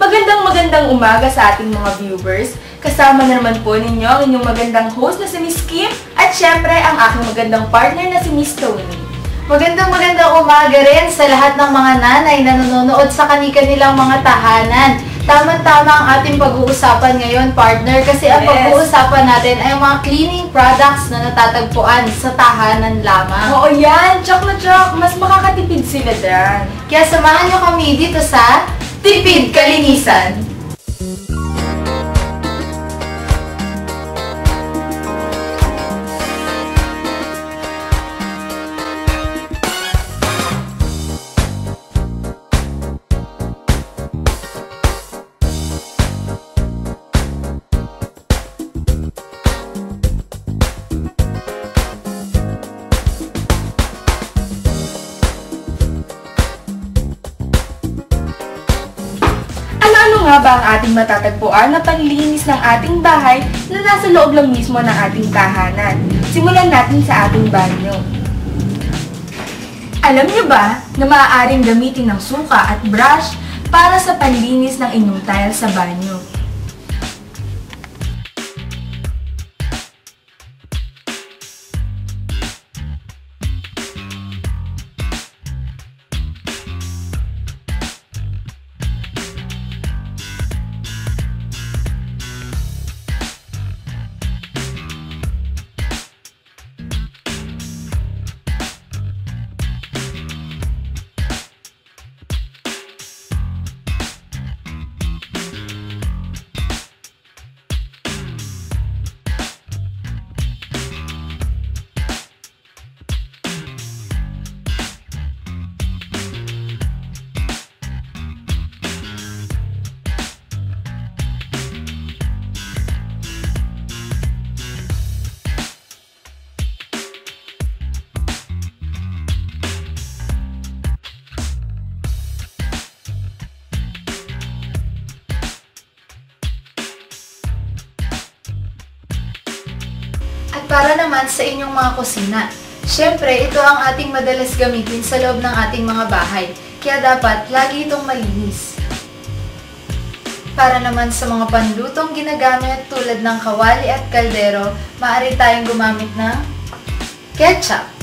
Magandang umaga sa ating mga viewers. Kasama na naman po ninyo ang inyong magandang host na si Miss Kim at syempre ang aking magandang partner na si Miss Tony. Magandang umaga rin sa lahat ng mga nanay na nanonood sa kanilang mga tahanan. Tama-tama ang ating pag-uusapan ngayon, partner, kasi ang pag-uusapan natin ay mga cleaning products na natatagpuan sa tahanan lamang. Oo yan, tsak na tsak, mas makakatipid sila dyan. Kaya samahan nyo kami dito sa Tipid Kalinisan! Ano nga ba ang ating matatagpuan na panlinis ng ating bahay na nasa loob lang mismo ng ating tahanan? Simulan natin sa ating banyo. Alam niyo ba na maaaring gamitin ng suka at brush para sa panlinis ng inyong tile sa banyo? At para naman sa inyong mga kusina, syempre ito ang ating madalas gamitin sa loob ng ating mga bahay, kaya dapat lagi itong malinis. Para naman sa mga panlutong ginagamit tulad ng kawali at kaldero, maaari tayong gumamit ng ketchup.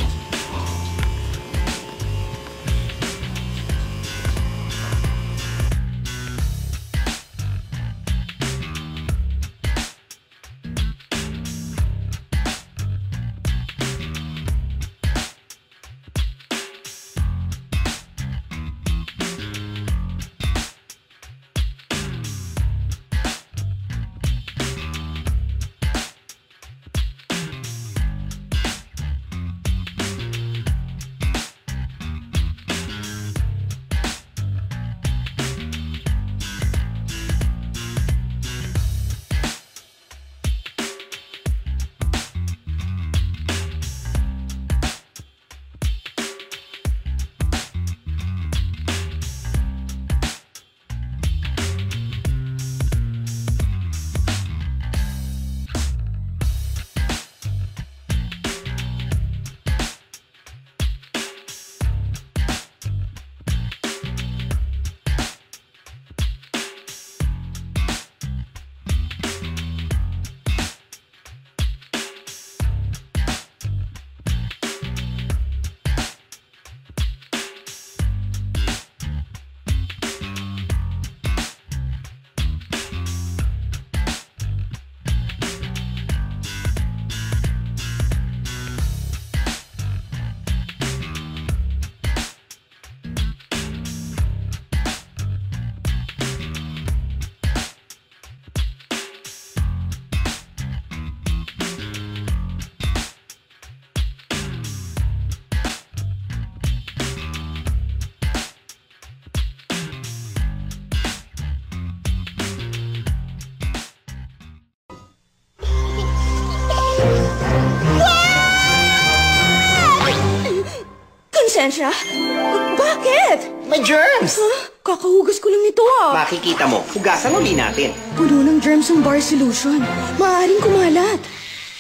Konsensya? Bakit? May germs! Huh? Kakahugas ko lang nito Makikita mo, hugasan uli natin. Puno ng germs ang bar solution. Maaaring kumalat.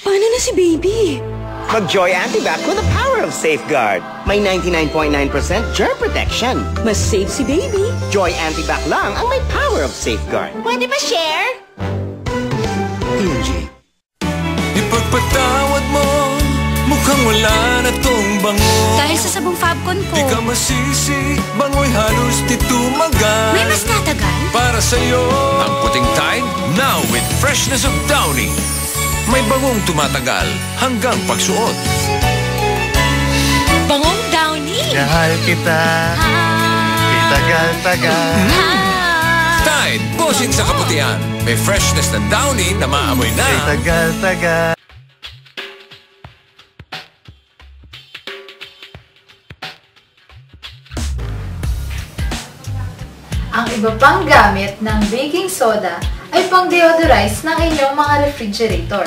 Paano na si baby? Mag-Joy Antibac with the power of Safeguard. May 99.9% germ protection. Mas safe si baby. Joy Antibac lang ang may power of Safeguard. Pwede ba share? P&G. Ipagpatawad mo, mukhang wala na tong bango. Dahil sa sabong Fabcon ko, Di ka masisi, bango'y halos di tumagal. may mas tatagal. Para sa'yo, ang puting Tide, now with freshness of Downy. May bangong tumatagal hanggang pagsuot. Bangong Downy. Mahal kita, itagal-tagal. Tide, bossing sa kaputihan. May freshness ng Downy na maamoy na. Itagal-tagal. Ang iba pang gamit ng baking soda ay pang-deodorize ng inyong mga refrigerator.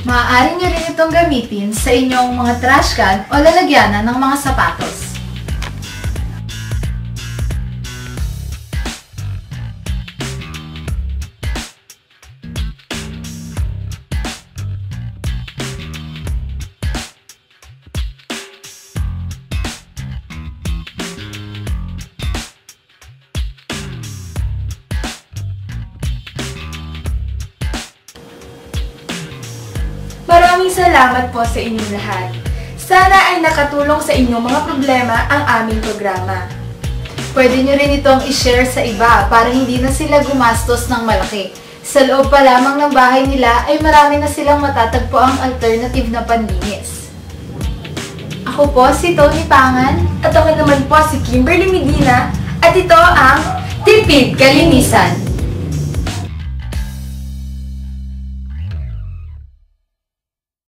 Maaari nyo rin itong gamitin sa inyong mga trash can o lalagyanan ng mga sapatos. Maraming salamat po sa inyong lahat. Sana ay nakatulong sa inyong mga problema ang aming programa. Pwede nyo rin itong i-share sa iba para hindi na sila gumastos ng malaki. Sa loob pa lamang ng bahay nila ay marami na silang matatagpo ang alternative na panlinis. Ako po si Tony Pangan At ako naman po si Kimberly Medina at ito ang Tipid Kalinisan.